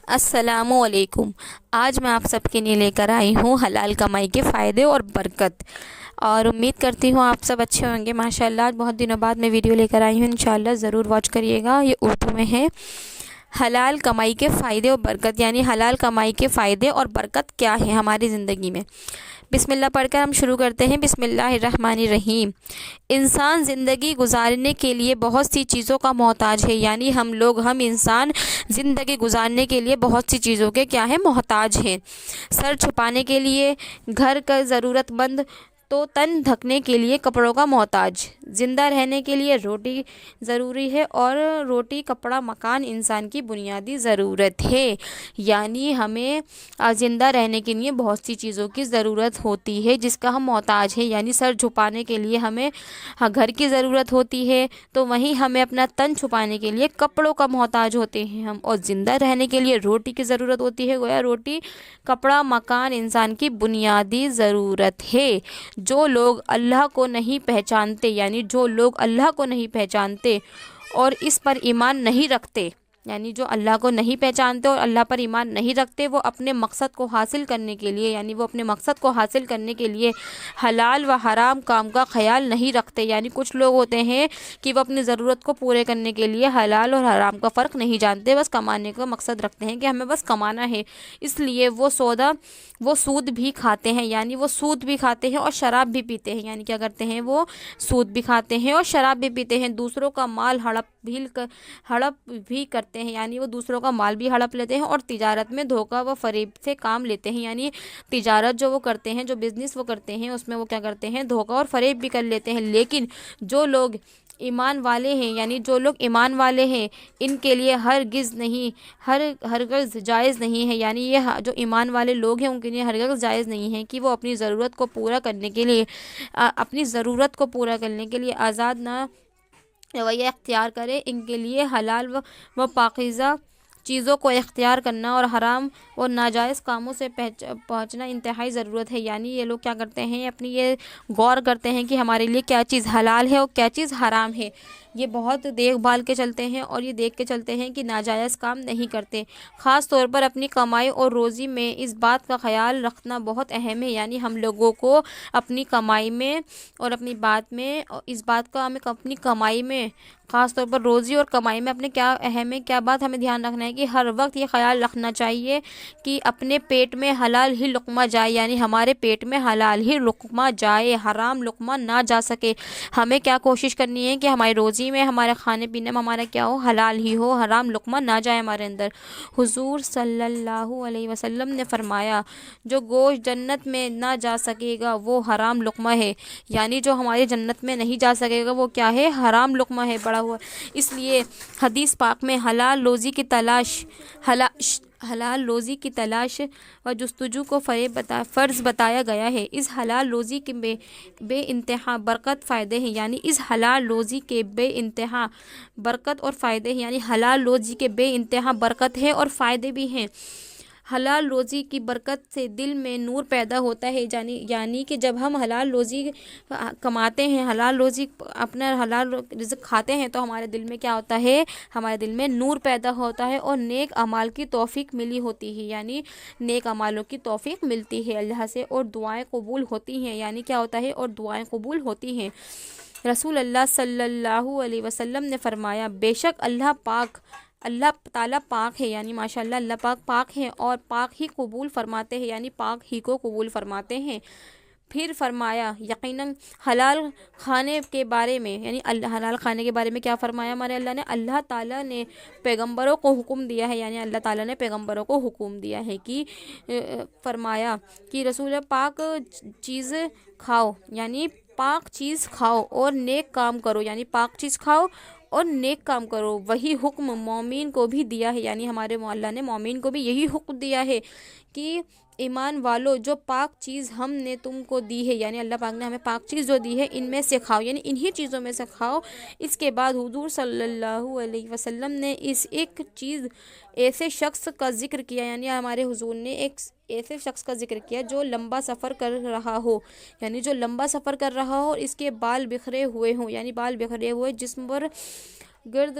السلام علیکم۔ آج میں آپ سب کے لیے لے کر آئی ہوں حلال کمائی کے فائدے اور برکت، اور امید کرتی ہوں آپ سب اچھے ہوں گے۔ ماشاءاللہ آج بہت دنوں بعد میں ویڈیو لے کر آئی ہوں، انشاءاللہ ضرور واچ کریے گا۔ یہ اردو میں ہے۔ حلال کمائی کے فائدے اور برکت، یعنی حلال کمائی کے فائدے اور برکت کیا ہے ہماری زندگی میں۔ بسم اللہ پڑھ کر ہم شروع کرتے ہیں۔ بسم اللہ الرحمن الرحیم۔ انسان زندگی گزارنے کے لیے بہت سی چیزوں کا محتاج ہے، یعنی ہم انسان زندگی گزارنے کے لیے بہت سی چیزوں کے کیا ہے، محتاج ہیں۔ سر چھپانے کے لیے گھر کا ضرورت مند، تو تن ڈھکنے کے لیے کپڑوں کا محتاج۔ زندہ رہنے کے لیے روٹی ضروری ہے، اور روٹی، کپڑا، مکان انسان کی بنیادی ضرورت ہے۔ یعنی ہمیں زندہ رہنے کے لیے بہت سی چیزوں کی ضرورت ہوتی ہے جس کا ہم محتاج ہیں۔ یعنی سر چھپانے کے لیے ہمیں گھر کی ضرورت ہوتی ہے، تو وہیں ہمیں اپنا تن چھپانے کے لیے کپڑوں کا محتاج ہوتے ہیں ہم، اور زندہ رہنے کے لیے روٹی کی ضرورت ہوتی ہے۔ گویا روٹی، کپڑا، مکان انسان کی بنیادی ضرورت ہے۔ جو لوگ اللہ کو نہیں پہچانتے، یعنی جو لوگ اللہ کو نہیں پہچانتے اور اس پر ایمان نہیں رکھتے، یعنی جو اللہ کو نہیں پہچانتے اور اللہ پر ایمان نہیں رکھتے، وہ اپنے مقصد کو حاصل کرنے کے لیے، حلال و حرام کام کا خیال نہیں رکھتے۔ یعنی کچھ لوگ ہوتے ہیں کہ وہ اپنی ضرورت کو پورے کرنے کے لیے حلال اور حرام کا فرق نہیں جانتے، بس کمانے کا مقصد رکھتے ہیں کہ ہمیں بس کمانا ہے، اس لیے وہ سود بھی کھاتے ہیں، یعنی وہ سود بھی کھاتے ہیں اور شراب بھی پیتے ہیں۔ یعنی کیا کرتے ہیں، وہ سود بھی کھاتے ہیں اور شراب بھی پیتے ہیں، دوسروں کا مال ہڑپ بھی کرتے ہیں، یعنی وہ دوسروں کا مال بھی ہڑپ لیتے ہیں، اور تجارت میں دھوکہ و فریب سے کام لیتے ہیں۔ یعنی تجارت جو وہ کرتے ہیں، جو بزنس وہ کرتے ہیں، اس میں وہ کیا کرتے ہیں، دھوکہ اور فریب بھی کر لیتے ہیں۔ لیکن جو لوگ ایمان والے ہیں، یعنی جو لوگ ایمان والے ہیں، ان کے لیے ہرگز جائز نہیں ہے، یعنی یہ جو ایمان والے لوگ ہیں ان کے لیے ہرگز جائز نہیں ہے کہ وہ اپنی ضرورت کو پورا کرنے کے لیے آزاد نہ رویہ اختیار کرے۔ ان کے لیے حلال و پاکیزہ چیزوں کو اختیار کرنا اور حرام اور ناجائز کاموں سے پہنچنا انتہائی ضرورت ہے۔ یعنی یہ لوگ کیا کرتے ہیں، اپنی یہ غور کرتے ہیں کہ ہمارے لیے کیا چیز حلال ہے اور کیا چیز حرام ہے۔ یہ بہت دیکھ بھال کے چلتے ہیں، اور یہ دیکھ کے چلتے ہیں کہ ناجائز کام نہیں کرتے۔ خاص طور پر اپنی کمائی اور روزی میں اس بات کا خیال رکھنا بہت اہم ہے۔ یعنی ہم لوگوں کو اپنی کمائی میں اور اپنی بات میں، اس بات کا ہمیں اپنی کمائی میں، خاص طور پر روزی اور کمائی میں اپنے کیا اہم ہے، کیا بات ہمیں دھیان رکھنا ہے کہ ہر وقت یہ خیال رکھنا چاہیے کہ اپنے پیٹ میں حلال ہی لقمہ جائے، یعنی ہمارے پیٹ میں حلال ہی لقمہ جائے، حرام لقمہ نہ جا سکے۔ ہمیں کیا کوشش کرنی ہے کہ ہماری روزی میں، ہمارے کھانے پینے میں ہمارا کیا ہو، حلال ہی ہو، حرام لقمہ نہ جائے ہمارے اندر۔ حضور صلی اللہ علیہ وسلم نے فرمایا، جو گوشت جنت میں نہ جا سکے گا وہ حرام لقمہ ہے، یعنی جو ہماری جنت میں نہیں جا سکے گا وہ کیا ہے، حرام لقمہ ہے بڑا ہوا۔ اس لیے حدیث پاک میں حلال روزی کی تلاش و جستجو کو فرض بتایا گیا ہے۔ اس حلال روزی کے بے انتہا برکت فائدے ہیں، یعنی اس حلال روزی کے بے انتہا برکت اور فائدے ہیں، یعنی حلال روزی کے بے انتہا برکت ہے اور فائدے بھی ہیں۔ حلال روزی کی برکت سے دل میں نور پیدا ہوتا ہے، یعنی کہ جب ہم حلال روزی کماتے ہیں، اپنا حلال رزق کھاتے ہیں، تو ہمارے دل میں کیا ہوتا ہے، ہمارے دل میں نور پیدا ہوتا ہے اور نیک اعمال کی توفیق ملی ہوتی ہے، یعنی نیک اعمالوں کی توفیق ملتی ہے اللہ سے، اور دعائیں قبول ہوتی ہیں، یعنی کیا ہوتا ہے، اور دعائیں قبول ہوتی ہیں۔ رسول اللہ صلی اللہ علیہ وسلم نے فرمایا، بے شک اللہ تعالیٰ پاک ہے، یعنی ماشاءاللہ اللہ پاک ہے، اور پاک ہی قبول فرماتے ہیں، یعنی پاک ہی کو قبول فرماتے ہیں۔ پھر فرمایا، یقیناً حلال کھانے کے بارے میں، یعنی حلال کھانے کے بارے میں کیا فرمایا ہمارے اللہ نے، اللہ تعالیٰ نے پیغمبروں کو حکم دیا ہے، یعنی اللہ تعالیٰ نے پیغمبروں کو حکم دیا ہے کہ فرمایا کہ رسول پاک چیز کھاؤ، یعنی پاک چیز کھاؤ اور نیک کام کرو، یعنی پاک چیز کھاؤ اور نیک کام کرو۔ وہی حکم مومن کو بھی دیا ہے، یعنی ہمارے اللہ نے مومن کو بھی یہی حکم دیا ہے کہ ایمان والو، جو پاک چیز ہم نے تم کو دی ہے، یعنی اللہ پاک نے ہمیں پاک چیز جو دی ہے، ان میں سے کھاؤ، یعنی انہی چیزوں میں سے کھاؤ۔ اس کے بعد حضور صلی اللہ علیہ وسلم نے ایسے شخص کا ذکر کیا، یعنی ہمارے حضور نے ایک ایسے شخص کا ذکر کیا جو لمبا سفر کر رہا ہو، یعنی جو لمبا سفر کر رہا ہو اور اس کے بال بکھرے ہوئے ہوں، یعنی بال بکھرے ہوئے جسم پر گرد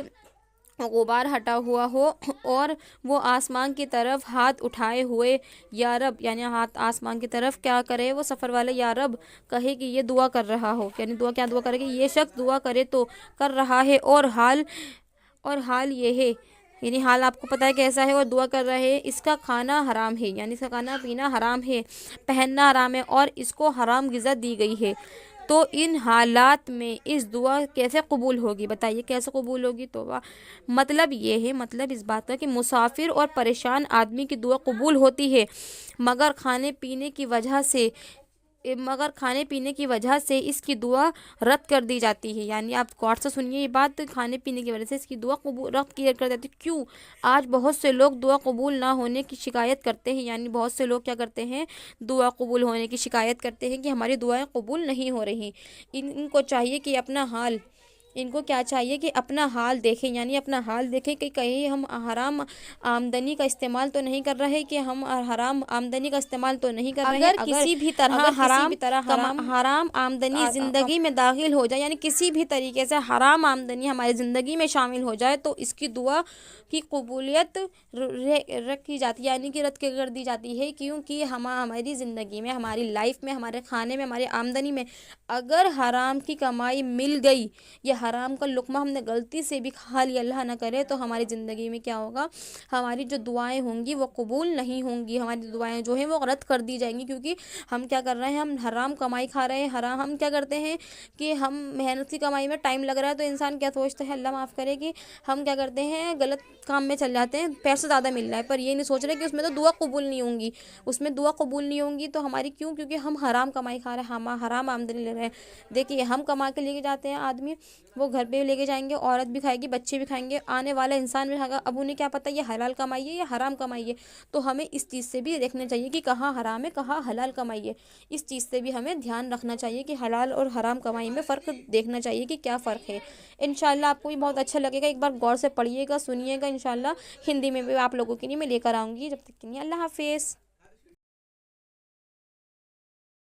غبار ہٹا ہوا ہو اور وہ آسمان کی طرف ہاتھ اٹھائے ہوئے یا رب یعنی ہاتھ آسمان کی طرف کیا کرے وہ سفر والے یا رب کہے کہ یہ دعا کر رہا ہو، یعنی دعا کرے کہ یہ شخص دعا کرے تو کر رہا ہے اور حال یہ ہے، یعنی حال آپ کو پتہ ہے کیسا ہے، اور دعا کر رہا ہے اس کا کھانا حرام ہے، یعنی اس کا کھانا پینا حرام ہے، پہننا حرام ہے اور اس کو حرام غذا دی گئی ہے، تو ان حالات میں اس دعا کیسے قبول ہوگی؟ بتائیے کیسے قبول ہوگی؟ تو مطلب یہ ہے، مطلب اس بات کا کہ مسافر اور پریشان آدمی کی دعا قبول ہوتی ہے، مگر کھانے پینے کی وجہ سے اس کی دعا رد کر دی جاتی ہے، یعنی آپ غور سے سنیے یہ بات، کھانے پینے کی وجہ سے اس کی دعا رد کر دیتی ہے۔ کیوں؟ آج بہت سے لوگ دعا قبول نہ ہونے کی شکایت کرتے ہیں، یعنی بہت سے لوگ کیا کرتے ہیں، دعا قبول ہونے کی شکایت کرتے ہیں کہ ہماری دعائیں قبول نہیں ہو رہی۔ ان کو چاہیے کہ اپنا حال دیکھیں، یعنی اپنا حال دیکھیں کہ کہیں ہم حرام آمدنی کا استعمال تو نہیں کر رہے، اگر کسی بھی طرح حرام آمدنی زندگی میں داخل ہو جائے، یعنی کسی بھی طریقے سے حرام آمدنی ہماری زندگی میں شامل ہو جائے تو اس کی دعا کی قبولیت رکھی جاتی ہے، یعنی کہ رد کر دی جاتی ہے، کیونکہ ہماری زندگی میں، ہماری لائف میں، ہمارے کھانے میں، ہماری آمدنی میں اگر حرام کی کمائی مل گئی یا حرام کا لقمہ ہم نے غلطی سے بھی کھا لیا، اللہ نہ کرے، تو ہماری زندگی میں کیا ہوگا، ہماری جو دعائیں ہوں گی وہ قبول نہیں ہوں گی، ہماری دعائیں جو ہیں وہ رد کر دی جائیں گی، کیونکہ ہم کیا کر رہے ہیں، ہم حرام کمائی کھا رہے ہیں، ہم کیا کرتے ہیں کہ ہم محنت کی کمائی میں ٹائم لگ رہا ہے تو انسان کیا سوچتا ہے، اللہ معاف کرے، کہ ہم کیا کرتے ہیں، غلط کام میں چل جاتے ہیں، پیسہ زیادہ مل رہا ہے پر یہ نہیں سوچ رہے کہ اس میں تو دعا قبول نہیں ہوں گی، تو ہماری کیونکہ ہم حرام کمائی کھا رہے ہیں، ہم حرام آمدنی لے رہے ہیں۔ دیکھیے ہم کما کے لے کے جاتے ہیں، آدمی وہ گھر پہ لے کے جائیں گے، عورت بھی کھائے گی، بچے بھی کھائیں گے، آنے والا انسان بھی کھائے گا، اب انہیں کیا پتہ یہ حلال کمائی ہے یا حرام کمائی ہے، تو ہمیں اس چیز سے بھی دیکھنا چاہیے کہ کہاں حرام ہے کہاں حلال کمائی ہے، اس چیز سے بھی ہمیں دھیان رکھنا چاہیے کہ حلال اور حرام کمائی میں فرق دیکھنا چاہیے کہ کیا فرق ہے۔ انشاءاللہ آپ کو بھی بہت اچھا لگے گا، ایک بار غور سے پڑھیے گا، سنیے گا، انشاءاللہ ہندی میں بھی آپ لوگوں کے لیے میں لے کر آؤں گی، جب تک کے لیے اللہ حافظ۔